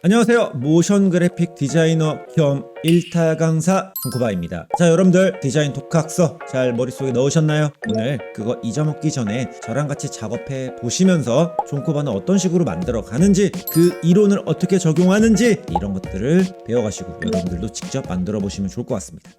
안녕하세요. 모션 그래픽 디자이너 겸 일타 강사 손코바입니다. 자, 여러분들 디자인 독학서 잘 머릿속에 넣으셨나요? 오늘 그거 잊어먹기 전에 저랑 같이 작업해 보시면서 손코바는 어떤 식으로 만들어 가는지, 그 이론을 어떻게 적용하는지, 이런 것들을 배워가시고 여러분들도 직접 만들어 보시면 좋을 것 같습니다.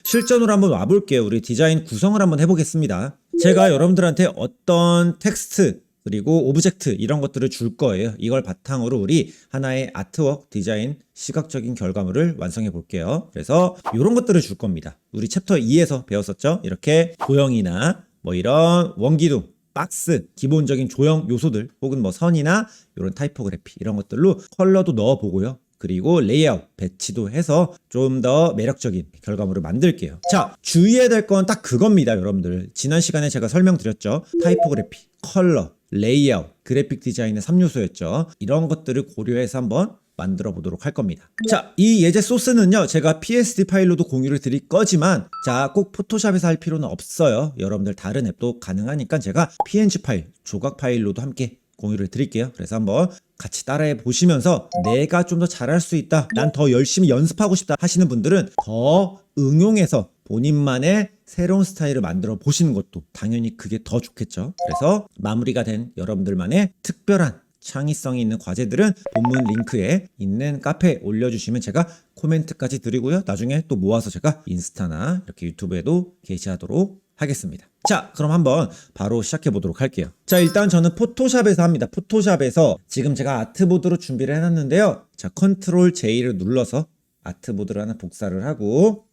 실전으로 한번 와볼게요. 우리 디자인 구성을 한번 해보겠습니다. 제가 여러분들한테 어떤 텍스트 그리고 오브젝트 이런 것들을 줄 거예요. 이걸 바탕으로 우리 하나의 아트워크 디자인 시각적인 결과물을 완성해 볼게요. 그래서 이런 것들을 줄 겁니다. 우리 챕터 2에서 배웠었죠? 이렇게 도형이나 뭐 이런 원기둥, 박스, 기본적인 조형 요소들 혹은 뭐 선이나 이런 타이포그래피 이런 것들로 컬러도 넣어 보고요. 그리고 레이아웃, 배치도 해서 좀 더 매력적인 결과물을 만들게요. 자, 주의해야 될 건 딱 그겁니다, 여러분들. 지난 시간에 제가 설명드렸죠. 타이포그래피, 컬러, 레이아웃, 그래픽 디자인의 3요소였죠. 이런 것들을 고려해서 한번 만들어 보도록 할 겁니다. 자, 이 예제 소스는요, 제가 PSD 파일로도 공유를 드릴 거지만, 자, 꼭 포토샵에서 할 필요는 없어요. 여러분들 다른 앱도 가능하니까 제가 PNG 파일, 조각 파일로도 함께 공유를 드릴게요. 그래서 한번 같이 따라해 보시면서 내가 좀 더 잘할 수 있다, 난 더 열심히 연습하고 싶다 하시는 분들은 더 응용해서 본인만의 새로운 스타일을 만들어 보시는 것도 당연히 그게 더 좋겠죠. 그래서 마무리가 된 여러분들만의 특별한 창의성이 있는 과제들은 본문 링크에 있는 카페에 올려주시면 제가 코멘트까지 드리고요. 나중에 또 모아서 제가 인스타나 이렇게 유튜브에도 게시하도록 하겠습니다. 자, 그럼 한번 바로 시작해 보도록 할게요. 자, 일단 저는 포토샵에서 합니다. 포토샵에서 지금 제가 아트보드로 준비를 해놨는데요. 자, 컨트롤 J를 눌러서 아트보드를 하나 복사를 하고,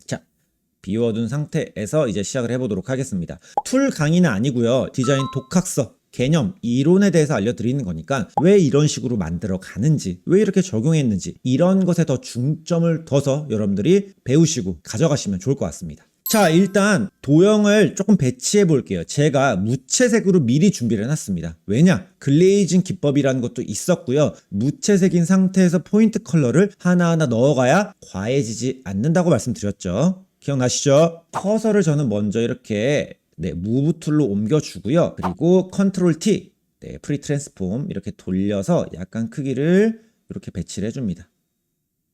자, 비워둔 상태에서 이제 시작을 해보도록 하겠습니다. 툴 강의는 아니고요. 디자인 독학서, 개념, 이론에 대해서 알려드리는 거니까 왜 이런 식으로 만들어 가는지, 왜 이렇게 적용했는지, 이런 것에 더 중점을 둬서 여러분들이 배우시고 가져가시면 좋을 것 같습니다. 자, 일단 도형을 조금 배치해 볼게요. 제가 무채색으로 미리 준비를 해놨습니다. 왜냐? 글레이징 기법이라는 것도 있었고요. 무채색인 상태에서 포인트 컬러를 하나하나 넣어가야 과해지지 않는다고 말씀드렸죠. 기억나시죠? 커서를 저는 먼저 이렇게 무브 툴로 옮겨주고요. 그리고 컨트롤 T, 프리 트랜스폼 이렇게 돌려서 약간 크기를 이렇게 배치를 해줍니다.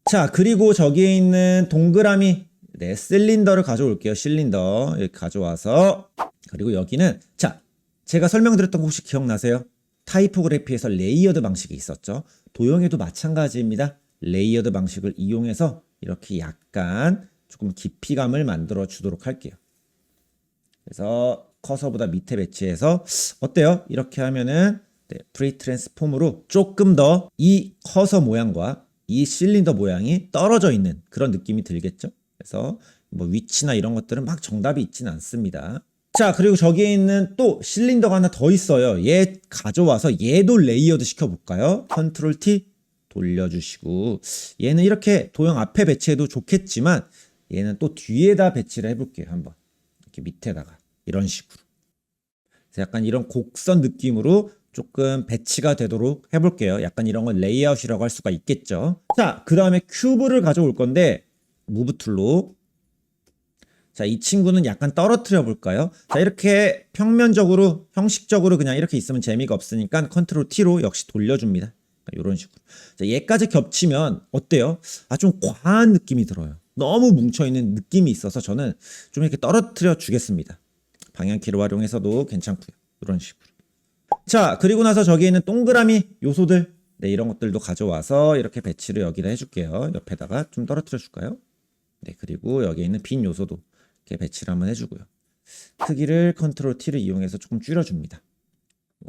자, 그리고 저기에 있는 동그라미, 실린더를 가져올게요. 실린더 이렇게 가져와서, 그리고 여기는, 자, 제가 설명드렸던 거 혹시 기억나세요? 타이포그래피에서 레이어드 방식이 있었죠. 도형에도 마찬가지입니다. 레이어드 방식을 이용해서 이렇게 약간 조금 깊이감을 만들어 주도록 할게요. 그래서 커서보다 밑에 배치해서, 어때요? 이렇게 하면은 프리 트랜스폼으로 조금 더 이 커서 모양과 이 실린더 모양이 떨어져 있는 그런 느낌이 들겠죠? 그래서 뭐 위치나 이런 것들은 막 정답이 있진 않습니다. 자, 그리고 저기에 있는 또 실린더가 하나 더 있어요. 얘 가져와서 얘도 레이어드 시켜볼까요? 컨트롤 T 돌려주시고, 얘는 이렇게 도형 앞에 배치해도 좋겠지만 얘는 또 뒤에다 배치를 해볼게요. 한번 이렇게 밑에다가 이런 식으로. 그래서 약간 이런 곡선 느낌으로 조금 배치가 되도록 해볼게요. 약간 이런 건 레이아웃이라고 할 수가 있겠죠. 자, 그 다음에 큐브를 가져올 건데 무브 툴로, 자, 이 친구는 약간 떨어뜨려 볼까요? 자, 이렇게 평면적으로 형식적으로 그냥 이렇게 있으면 재미가 없으니까 컨트롤 T로 역시 돌려줍니다. 이런 식으로. 자, 얘까지 겹치면 어때요? 좀 과한 느낌이 들어요. 너무 뭉쳐있는 느낌이 있어서 저는 좀 이렇게 떨어뜨려 주겠습니다. 방향키를 활용해서도 괜찮고요. 이런 식으로. 자, 그리고 나서 저기 있는 동그라미 요소들, 이런 것들도 가져와서 이렇게 배치를 여기다 해줄게요. 옆에다가 좀 떨어뜨려 줄까요? 그리고 여기 있는 빈 요소도 이렇게 배치를 한번 해주고요. 크기를 컨트롤 T를 이용해서 조금 줄여줍니다.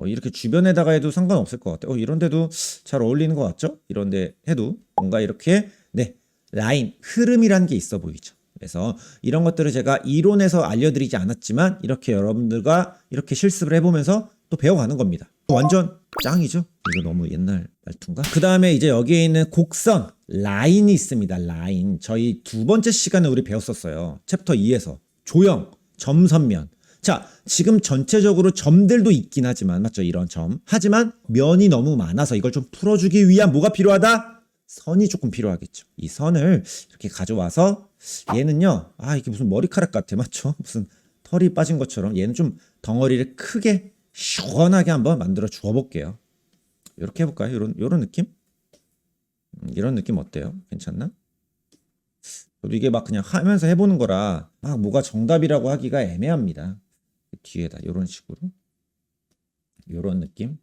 이렇게 주변에다가 해도 상관없을 것 같아요. 이런데도 잘 어울리는 것 같죠? 이런데 해도 뭔가 이렇게 라인, 흐름이라는 게 있어 보이죠. 그래서 이런 것들을 제가 이론에서 알려드리지 않았지만 이렇게 여러분들과 이렇게 실습을 해보면서 또 배워가는 겁니다. 완전 짱이죠? 이거 너무 옛날 말투인가? 그 다음에 이제 여기에 있는 곡선, 라인이 있습니다. 라인. 저희 두 번째 시간에 우리 배웠었어요. 챕터 2에서. 조형, 점선면. 자, 지금 전체적으로 점들도 있긴 하지만, 맞죠? 이런 점. 하지만 면이 너무 많아서 이걸 좀 풀어주기 위한 뭐가 필요하다? 선이 조금 필요하겠죠. 이 선을 이렇게 가져와서, 얘는요, 이게 무슨 머리카락 같아. 맞죠? 무슨 털이 빠진 것처럼 얘는 좀 덩어리를 크게 시원하게 한번 만들어 주어 볼게요. 이렇게 해볼까요? 요런 느낌? 이런 느낌 어때요? 괜찮나? 저도 이게 막 그냥 하면서 해보는 거라 막 뭐가 정답이라고 하기가 애매합니다. 뒤에다 요런 식으로 요런 느낌.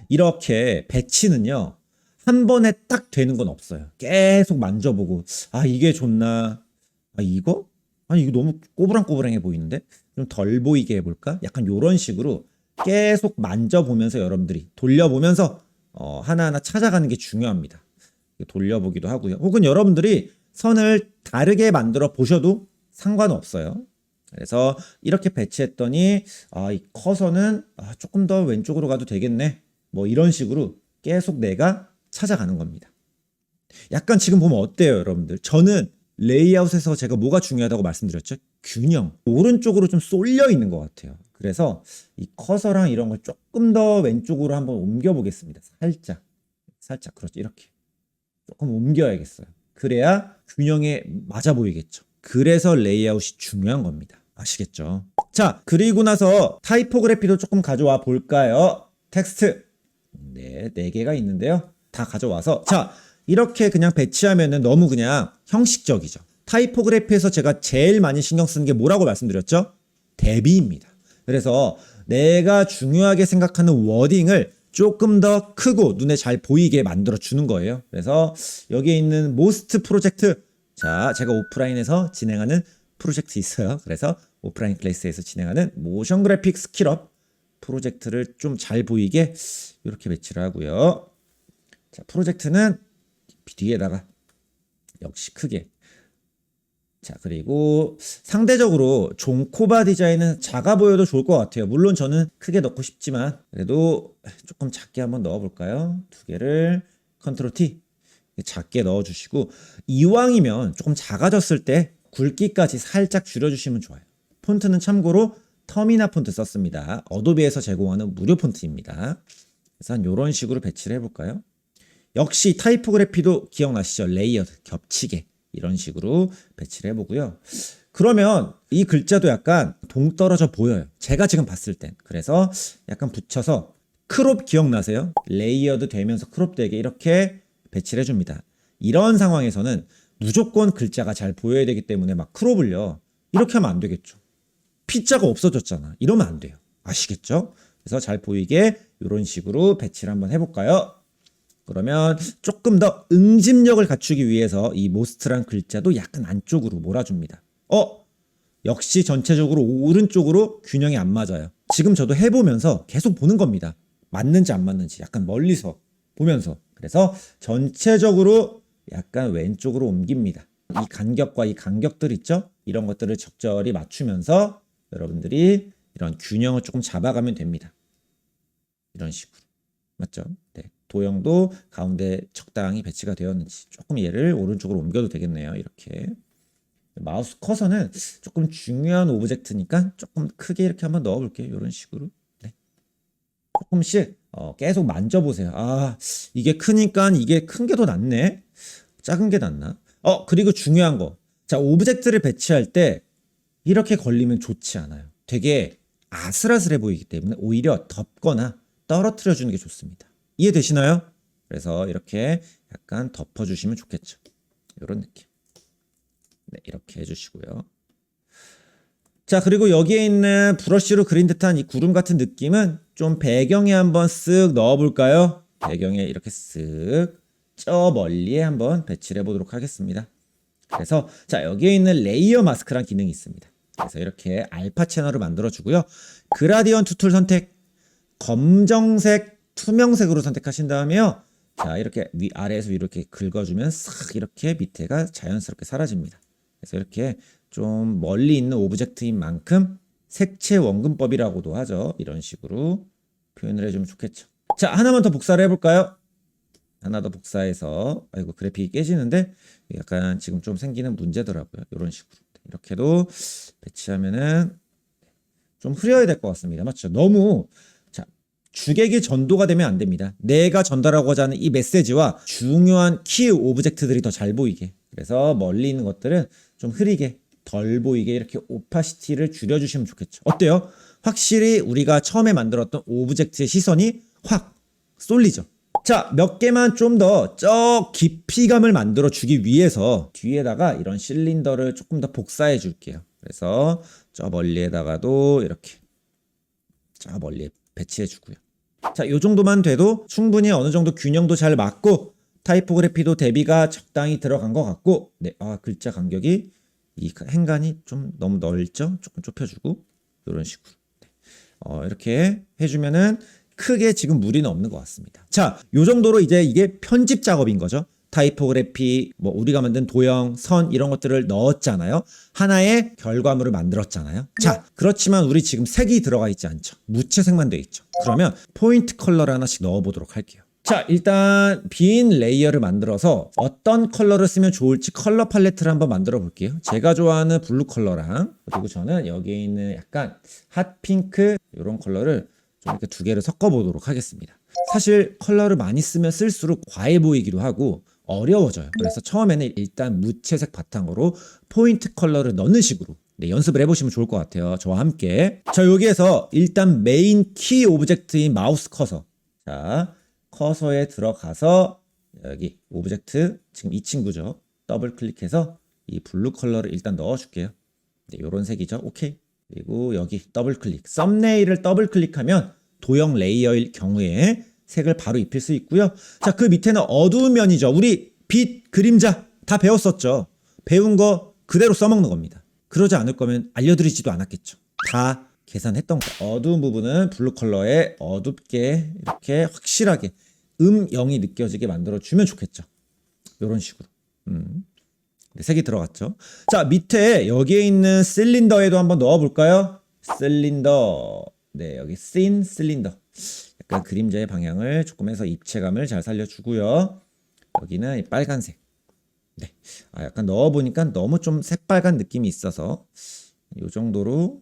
이렇게 배치는요 한 번에 딱 되는 건 없어요. 계속 만져보고 아 이게 좋나, 아 이거? 아니 이거 너무 꼬부랑꼬부랑해 보이는데 좀 덜 보이게 해볼까? 약간 요런 식으로 계속 만져보면서 여러분들이 돌려보면서 하나하나 찾아가는 게 중요합니다. 돌려보기도 하고요. 혹은 여러분들이 선을 다르게 만들어 보셔도 상관없어요. 그래서 이렇게 배치했더니 이 커서는 조금 더 왼쪽으로 가도 되겠네. 뭐 이런 식으로 계속 내가 찾아가는 겁니다. 약간 지금 보면 어때요, 여러분들? 저는 레이아웃에서 제가 뭐가 중요하다고 말씀드렸죠? 균형. 오른쪽으로 좀 쏠려 있는 것 같아요. 그래서 이 커서랑 이런 걸 조금 더 왼쪽으로 한번 옮겨 보겠습니다. 살짝 그렇죠. 이렇게 조금 옮겨야겠어요. 그래야 균형에 맞아 보이겠죠. 그래서 레이아웃이 중요한 겁니다. 아시겠죠? 자, 그리고 나서 타이포그래피도 조금 가져와 볼까요? 텍스트. 네, 4개가 있는데요. 다 가져와서 자, 이렇게 그냥 배치하면은 너무 그냥 형식적이죠. 타이포그래피에서 제가 제일 많이 신경 쓰는 게 뭐라고 말씀드렸죠? 대비입니다. 그래서 내가 중요하게 생각하는 워딩을 조금 더 크고 눈에 잘 보이게 만들어 주는 거예요. 그래서 여기에 있는 모스트 프로젝트, 자, 제가 오프라인에서 진행하는 프로젝트 있어요. 그래서 오프라인 클래스에서 진행하는 모션 그래픽 스킬업 프로젝트를 좀 잘 보이게 이렇게 배치를 하고요. 자, 프로젝트는 뒤에다가 역시 크게. 자, 그리고 상대적으로 종코바 디자인은 작아 보여도 좋을 것 같아요. 물론 저는 크게 넣고 싶지만 그래도 조금 작게 한번 넣어볼까요? 2개를 컨트롤 T 작게 넣어주시고, 이왕이면 조금 작아졌을 때 굵기까지 살짝 줄여주시면 좋아요. 폰트는 참고로 터미나 폰트 썼습니다. 어도비에서 제공하는 무료 폰트입니다. 그래서 한 이런 식으로 배치를 해볼까요? 역시 타이포그래피도 기억나시죠? 레이어드, 겹치게 이런 식으로 배치를 해보고요. 그러면 이 글자도 약간 동떨어져 보여요. 제가 지금 봤을 땐. 그래서 약간 붙여서 크롭 기억나세요? 레이어드 되면서 크롭 되게 이렇게 배치를 해줍니다. 이런 상황에서는 무조건 글자가 잘 보여야 되기 때문에 막 크롭을요. 이렇게 하면 안 되겠죠. P자가 없어졌잖아. 이러면 안 돼요. 아시겠죠? 그래서 잘 보이게 이런 식으로 배치를 한번 해볼까요? 그러면 조금 더 응집력을 갖추기 위해서 이 모스트란 글자도 약간 안쪽으로 몰아줍니다. 역시 전체적으로 오른쪽으로 균형이 안 맞아요. 지금 저도 해보면서 계속 보는 겁니다. 맞는지 안 맞는지 약간 멀리서 보면서. 그래서 전체적으로 약간 왼쪽으로 옮깁니다. 이 간격과 이 간격들 있죠? 이런 것들을 적절히 맞추면서 여러분들이 이런 균형을 조금 잡아가면 됩니다. 이런 식으로. 맞죠? 네. 도형도 가운데 적당히 배치가 되었는지 조금 얘를 오른쪽으로 옮겨도 되겠네요. 이렇게. 마우스 커서는 조금 중요한 오브젝트니까 조금 크게 이렇게 한번 넣어볼게요. 이런 식으로. 네. 조금씩 계속 만져보세요. 이게 크니까 이게 큰 게 더 낫네. 작은 게 낫나? 그리고 중요한 거. 자, 오브젝트를 배치할 때 이렇게 걸리면 좋지 않아요. 되게 아슬아슬해 보이기 때문에 오히려 덮거나 떨어뜨려 주는 게 좋습니다. 이해되시나요? 그래서 이렇게 약간 덮어주시면 좋겠죠. 이런 느낌. 네, 이렇게 해주시고요. 자, 그리고 여기에 있는 브러쉬로 그린 듯한 이 구름 같은 느낌은 좀 배경에 한번 쓱 넣어볼까요? 배경에 이렇게 쓱 저 멀리에 한번 배치를 해보도록 하겠습니다. 그래서 자, 여기에 있는 레이어 마스크란 기능이 있습니다. 그래서 이렇게 알파 채널을 만들어주고요. 그라디언트 툴 선택, 검정색, 투명색으로 선택하신 다음에요. 자, 이렇게 아래에서 이렇게 긁어주면 싹 이렇게 밑에가 자연스럽게 사라집니다. 그래서 이렇게 좀 멀리 있는 오브젝트인 만큼 색채 원근법이라고도 하죠. 이런 식으로 표현을 해주면 좋겠죠. 자, 하나만 더 복사를 해볼까요? 하나 더 복사해서, 아이고 그래픽이 깨지는데 약간 지금 좀 생기는 문제더라고요. 이런 식으로 이렇게도 배치하면은 좀 흐려야 될 것 같습니다. 맞죠? 너무 주객이 전도가 되면 안 됩니다. 내가 전달하고자 하는 이 메시지와 중요한 키 오브젝트들이 더 잘 보이게. 그래서 멀리 있는 것들은 좀 흐리게, 덜 보이게 이렇게 오파시티를 줄여주시면 좋겠죠. 어때요? 확실히 우리가 처음에 만들었던 오브젝트의 시선이 확 쏠리죠. 자, 몇 개만 좀 더 깊이감을 만들어 주기 위해서 뒤에다가 이런 실린더를 조금 더 복사해 줄게요. 그래서 저 멀리에다가도 이렇게 저 멀리에 배치해 주고요. 자, 요 정도만 돼도 충분히 어느 정도 균형도 잘 맞고 타이포그래피도 대비가 적당히 들어간 것 같고, 네, 글자 간격이 이 행간이 좀 너무 넓죠? 조금 좁혀주고 이런 식으로 이렇게 해주면은 크게 지금 무리는 없는 것 같습니다. 자, 요 정도로 이제 이게 편집 작업인 거죠. 타이포그래피, 뭐 우리가 만든 도형, 선 이런 것들을 넣었잖아요. 하나의 결과물을 만들었잖아요. 자, 그렇지만 우리 지금 색이 들어가 있지 않죠. 무채색만 돼 있죠. 그러면 포인트 컬러를 하나씩 넣어보도록 할게요. 자, 일단 빈 레이어를 만들어서 어떤 컬러를 쓰면 좋을지 컬러 팔레트를 한번 만들어 볼게요. 제가 좋아하는 블루 컬러랑, 그리고 저는 여기에 있는 약간 핫핑크 이런 컬러를 좀 이렇게 두 개를 섞어 보도록 하겠습니다. 사실 컬러를 많이 쓰면 쓸수록 과해 보이기도 하고 어려워져요. 그래서 처음에는 일단 무채색 바탕으로 포인트 컬러를 넣는 식으로 연습을 해보시면 좋을 것 같아요. 저와 함께. 자, 여기에서 일단 메인 키 오브젝트인 마우스 커서, 자, 커서에 들어가서 여기 오브젝트, 지금 이 친구죠. 더블 클릭해서 이 블루 컬러를 일단 넣어줄게요. 네, 요런 색이죠. 오케이. 그리고 여기 더블 클릭, 썸네일을 더블 클릭하면 도형 레이어일 경우에 색을 바로 입힐 수 있고요. 자, 그 밑에는 어두운 면이죠. 우리 빛, 그림자 다 배웠었죠. 배운 거 그대로 써먹는 겁니다. 그러지 않을 거면 알려드리지도 않았겠죠. 다 계산했던 거. 어두운 부분은 블루 컬러에 어둡게 이렇게 확실하게 0이 느껴지게 만들어주면 좋겠죠. 이런 식으로. 네, 색이 들어갔죠. 자, 밑에 여기에 있는 실린더에도 한번 넣어볼까요? 실린더. 네, 여기 씬 실린더. 약간 그림자의 방향을 조금 해서 입체감을 잘 살려주고요. 여기는 이 빨간색. 네, 약간 넣어보니까 너무 좀 새빨간 느낌이 있어서 요 정도로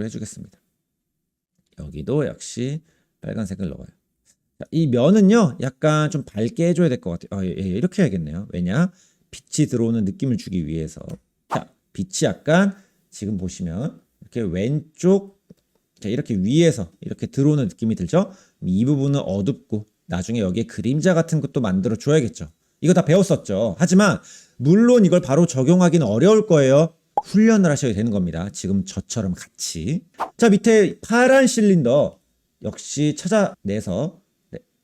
해주겠습니다. 여기도 역시 빨간색을 넣어요. 자, 이 면은요, 약간 좀 밝게 해줘야 될 것 같아요. 이렇게 해야겠네요. 왜냐? 빛이 들어오는 느낌을 주기 위해서. 자, 빛이 약간 지금 보시면 이렇게 왼쪽, 자, 이렇게 위에서 이렇게 들어오는 느낌이 들죠? 이 부분은 어둡고 나중에 여기에 그림자 같은 것도 만들어 줘야겠죠. 이거 다 배웠었죠. 하지만 물론 이걸 바로 적용하기는 어려울 거예요. 훈련을 하셔야 되는 겁니다. 지금 저처럼 같이. 자, 밑에 파란 실린더 역시 찾아내서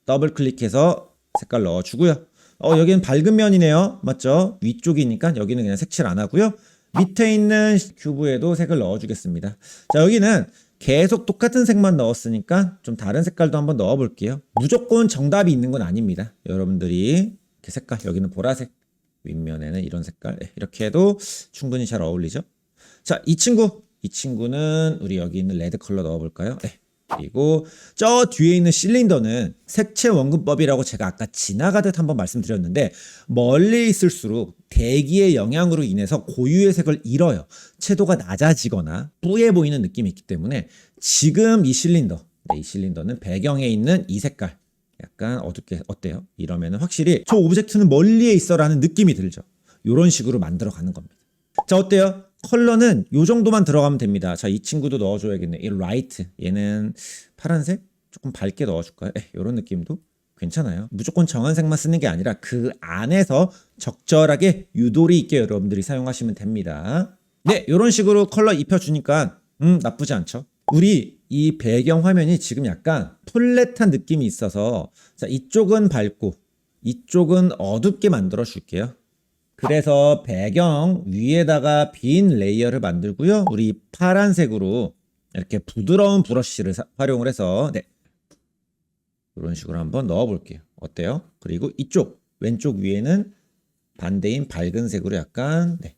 더블 클릭해서 색깔 넣어주고요. 여기는 밝은 면이네요. 맞죠? 위쪽이니까 여기는 그냥 색칠 안 하고요. 밑에 있는 큐브에도 색을 넣어주겠습니다. 자, 여기는 계속 똑같은 색만 넣었으니까 좀 다른 색깔도 한번 넣어볼게요. 무조건 정답이 있는 건 아닙니다. 여러분들이 이렇게 색깔, 여기는 보라색, 윗면에는 이런 색깔, 이렇게 해도 충분히 잘 어울리죠. 자, 이 친구는 우리 여기 있는 레드 컬러 넣어볼까요? 네. 그리고 저 뒤에 있는 실린더는 색채 원근법이라고 제가 아까 지나가듯 한번 말씀드렸는데, 멀리 있을수록 대기의 영향으로 인해서 고유의 색을 잃어요. 채도가 낮아지거나 뿌예 보이는 느낌이 있기 때문에 지금 이 실린더, 이 실린더는 배경에 있는 이 색깔 약간 어둡게, 어때요? 이러면 확실히 저 오브젝트는 멀리에 있어 라는 느낌이 들죠. 이런 식으로 만들어 가는 겁니다. 자, 어때요? 컬러는 요 정도만 들어가면 됩니다. 자, 이 친구도 넣어줘야겠네. 이 라이트, 얘는 파란색? 조금 밝게 넣어줄까요? 이런 느낌도 괜찮아요. 무조건 정한 색만 쓰는 게 아니라 그 안에서 적절하게 유도리 있게 여러분들이 사용하시면 됩니다. 네, 이런 식으로 컬러 입혀주니까 나쁘지 않죠. 우리 이 배경 화면이 지금 약간 플랫한 느낌이 있어서, 자, 이쪽은 밝고 이쪽은 어둡게 만들어 줄게요. 그래서 배경 위에다가 빈 레이어를 만들고요. 우리 파란색으로 이렇게 부드러운 브러쉬를 활용을 해서, 네, 이런 식으로 한번 넣어 볼게요. 어때요? 그리고 이쪽 왼쪽 위에는 반대인 밝은 색으로 약간, 네,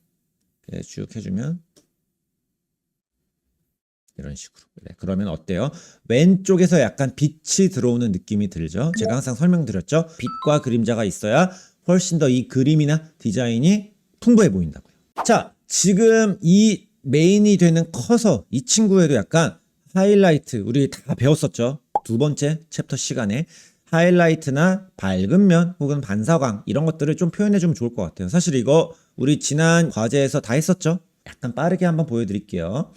쭉 해주면 이런 식으로. 네, 그러면 어때요? 왼쪽에서 약간 빛이 들어오는 느낌이 들죠? 제가 항상 설명드렸죠? 빛과 그림자가 있어야 훨씬 더 이 그림이나 디자인이 풍부해 보인다고요. 자, 지금 이 메인이 되는 커서 이 친구에도 약간 하이라이트, 우리 다 배웠었죠? 두 번째 챕터 시간에 하이라이트나 밝은 면 혹은 반사광 이런 것들을 좀 표현해주면 좋을 것 같아요. 사실 이거 우리 지난 과제에서 다 했었죠? 약간 빠르게 한번 보여드릴게요.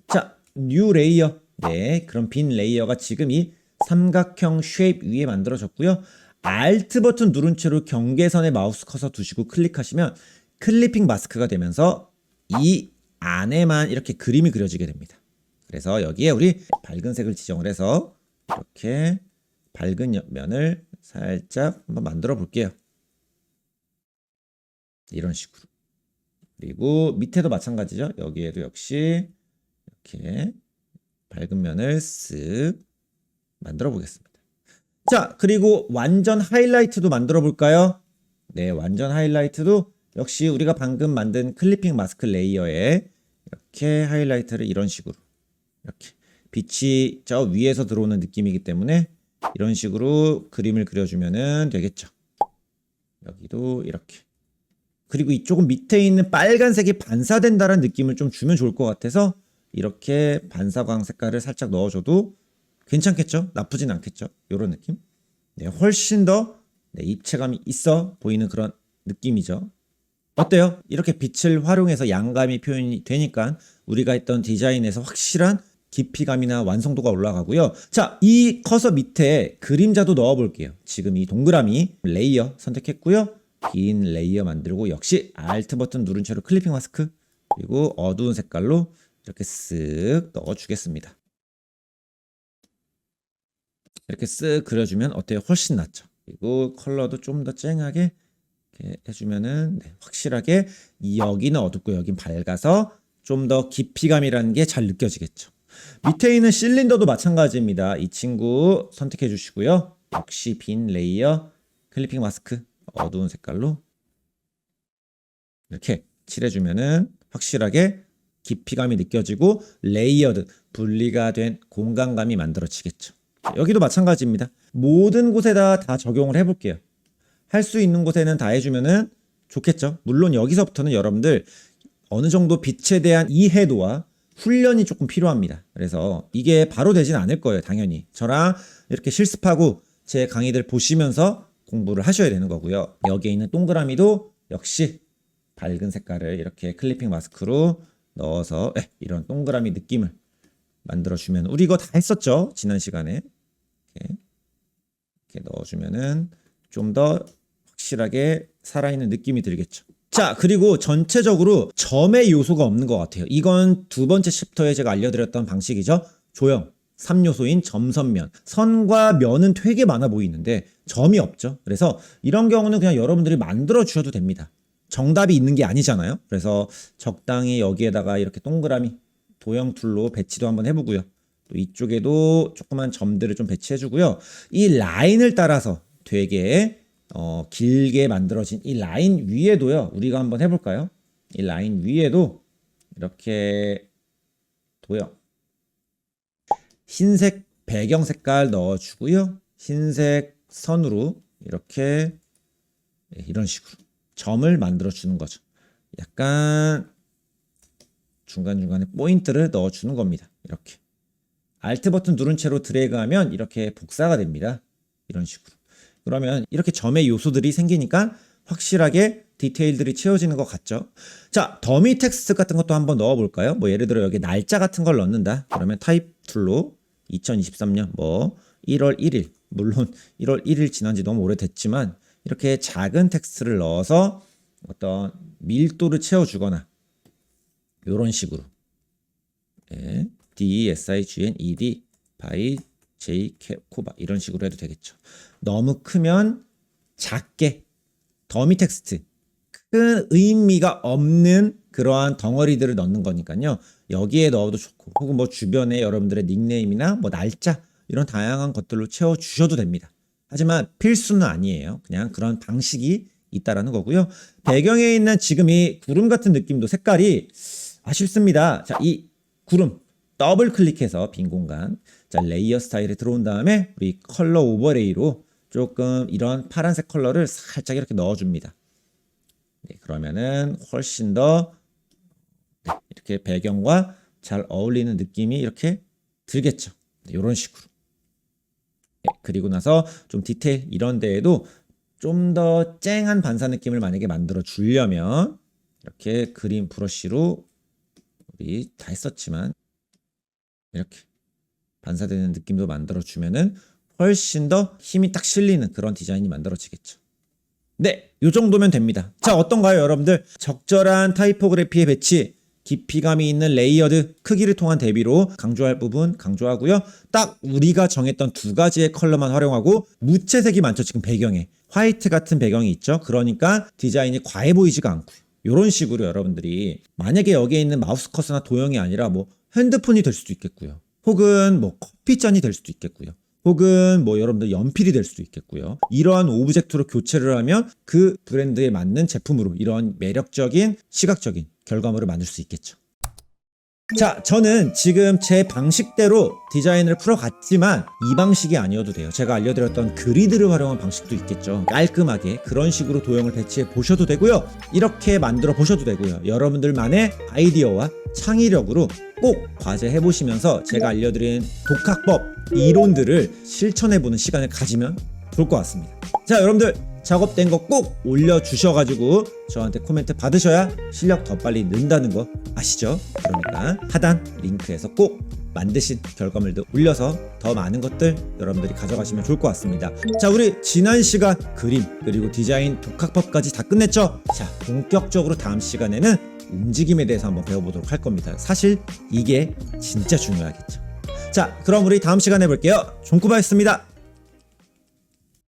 자, 뉴 레이어. 네, 그럼 빈 레이어가 지금 이 삼각형 쉐입 위에 만들어졌고요. Alt 버튼 누른 채로 경계선에 마우스 커서 두시고 클릭하시면 클리핑 마스크가 되면서 이 안에만 이렇게 그림이 그려지게 됩니다. 그래서 여기에 우리 밝은 색을 지정을 해서 이렇게 밝은 옆면을 살짝 한번 만들어 볼게요. 이런 식으로. 그리고 밑에도 마찬가지죠. 여기에도 역시 이렇게 밝은 면을 쓱 만들어 보겠습니다. 자, 그리고 완전 하이라이트도 만들어 볼까요? 네, 완전 하이라이트도 역시 우리가 방금 만든 클리핑 마스크 레이어에 이렇게 하이라이트를 이런 식으로 이렇게 빛이 저 위에서 들어오는 느낌이기 때문에 이런 식으로 그림을 그려주면 되겠죠. 여기도 이렇게. 그리고 이쪽은 밑에 있는 빨간색이 반사된다는 느낌을 좀 주면 좋을 것 같아서 이렇게 반사광 색깔을 살짝 넣어줘도 괜찮겠죠? 나쁘진 않겠죠? 이런 느낌. 네, 훨씬 더 입체감이 있어 보이는 그런 느낌이죠. 어때요? 이렇게 빛을 활용해서 양감이 표현이 되니까 우리가 했던 디자인에서 확실한 깊이감이나 완성도가 올라가고요. 자, 이 커서 밑에 그림자도 넣어 볼게요. 지금 이 동그라미 레이어 선택했고요. 긴 레이어 만들고 역시 Alt 버튼 누른 채로 클리핑 마스크 그리고 어두운 색깔로 이렇게 쓱 넣어 주겠습니다. 이렇게 쓱 그려주면 어때요? 훨씬 낫죠. 그리고 컬러도 좀 더 쨍하게 이렇게 해주면은 확실하게 여기는 어둡고 여긴 밝아서 좀 더 깊이감이라는 게 잘 느껴지겠죠. 밑에 있는 실린더도 마찬가지입니다. 이 친구 선택해 주시고요. 역시 빈 레이어 클리핑 마스크 어두운 색깔로 이렇게 칠해주면은 확실하게 깊이감이 느껴지고 레이어드 분리가 된 공간감이 만들어지겠죠. 여기도 마찬가지입니다. 모든 곳에다 다 적용을 해볼게요. 할 수 있는 곳에는 다 해주면은 좋겠죠. 물론 여기서부터는 여러분들 어느 정도 빛에 대한 이해도와 훈련이 조금 필요합니다. 그래서 이게 바로 되진 않을 거예요. 당연히 저랑 이렇게 실습하고 제 강의들 보시면서 공부를 하셔야 되는 거고요. 여기에 있는 동그라미도 역시 밝은 색깔을 이렇게 클리핑 마스크로 넣어서 이런 동그라미 느낌을 만들어주면 우리 이거 다 했었죠? 지난 시간에 이렇게 넣어주면은 좀 더 확실하게 살아있는 느낌이 들겠죠. 자, 그리고 전체적으로 점의 요소가 없는 것 같아요. 이건 두 번째 챕터에 제가 알려드렸던 방식이죠. 조형, 3요소인 점선면. 선과 면은 되게 많아 보이는데 점이 없죠. 그래서 이런 경우는 그냥 여러분들이 만들어 주셔도 됩니다. 정답이 있는 게 아니잖아요. 그래서 적당히 여기에다가 이렇게 동그라미 도형 툴로 배치도 한번 해보고요. 또 이쪽에도 조그만 점들을 좀 배치해주고요. 이 라인을 따라서 되게 길게 만들어진 이 라인 위에도요. 우리가 한번 해볼까요? 이 라인 위에도 이렇게 도형 흰색 배경 색깔 넣어주고요. 흰색 선으로 이렇게 이런 식으로 점을 만들어주는 거죠. 약간 중간중간에 포인트를 넣어주는 겁니다. 이렇게 Alt 버튼 누른 채로 드래그하면 이렇게 복사가 됩니다. 이런 식으로. 그러면 이렇게 점의 요소들이 생기니까 확실하게 디테일들이 채워지는 것 같죠. 자, 더미 텍스트 같은 것도 한번 넣어볼까요? 뭐 예를 들어 여기 날짜 같은 걸 넣는다. 그러면 타입 툴로 2023년 뭐 1월 1일 물론 1월 1일 지난 지 너무 오래됐지만 이렇게 작은 텍스트를 넣어서 어떤 밀도를 채워주거나 이런 식으로 DESIGNED by J 코바 이런 식으로 해도 되겠죠. 너무 크면 작게 더미 텍스트 큰 의미가 없는 그러한 덩어리들을 넣는 거니까요. 여기에 넣어도 좋고 혹은 뭐 주변에 여러분들의 닉네임이나 뭐 날짜 이런 다양한 것들로 채워 주셔도 됩니다. 하지만 필수는 아니에요. 그냥 그런 방식이 있다라는 거고요. 배경에 있는 지금 이 구름 같은 느낌도 색깔이 아쉽습니다. 자, 이 구름 더블 클릭해서 빈 공간 자 레이어 스타일에 들어온 다음에 우리 컬러 오버레이로 조금 이런 파란색 컬러를 살짝 이렇게 넣어줍니다. 네, 그러면은 훨씬 더 이렇게 배경과 잘 어울리는 느낌이 이렇게 들겠죠. 네, 이런 식으로. 네, 그리고 나서 좀 디테일 이런 데에도 좀 더 쨍한 반사 느낌을 만약에 만들어 주려면 이렇게 그린 브러쉬로 우리 다 했었지만 이렇게 반사되는 느낌도 만들어 주면은 훨씬 더 힘이 딱 실리는 그런 디자인이 만들어지겠죠. 네, 요 정도면 됩니다. 자, 어떤가요, 여러분들? 적절한 타이포그래피의 배치, 깊이감이 있는 레이어드, 크기를 통한 대비로 강조할 부분 강조하고요. 딱 우리가 정했던 두 가지의 컬러만 활용하고 무채색이 많죠, 지금 배경에. 화이트 같은 배경이 있죠. 그러니까 디자인이 과해 보이지가 않고요. 이런 식으로 여러분들이 만약에 여기에 있는 마우스 커서나 도형이 아니라 뭐 핸드폰이 될 수도 있겠고요. 혹은 뭐 커피잔이 될 수도 있겠고요. 혹은 뭐 여러분들 연필이 될 수도 있겠고요. 이러한 오브젝트로 교체를 하면 그 브랜드에 맞는 제품으로 이런 매력적인 시각적인 결과물을 만들 수 있겠죠. 자, 저는 지금 제 방식대로 디자인을 풀어갔지만 이 방식이 아니어도 돼요. 제가 알려드렸던 그리드를 활용한 방식도 있겠죠. 깔끔하게 그런 식으로 도형을 배치해 보셔도 되고요. 이렇게 만들어 보셔도 되고요. 여러분들만의 아이디어와 창의력으로 꼭 과제 해보시면서 제가 알려드린 독학법, 이론들을 실천해보는 시간을 가지면 좋을 것 같습니다. 자, 여러분들 작업된 거 꼭 올려주셔가지고 저한테 코멘트 받으셔야 실력 더 빨리 는다는 거 아시죠? 그러니까 하단 링크에서 꼭 만드신 결과물도 올려서 더 많은 것들 여러분들이 가져가시면 좋을 것 같습니다. 자, 우리 지난 시간 그림 그리고 디자인 독학법까지 다 끝냈죠? 자, 본격적으로 다음 시간에는 움직임에 대해서 한번 배워보도록 할 겁니다. 사실 이게 진짜 중요하겠죠. 자, 그럼 우리 다음 시간에 볼게요. 종쿠바였습니다.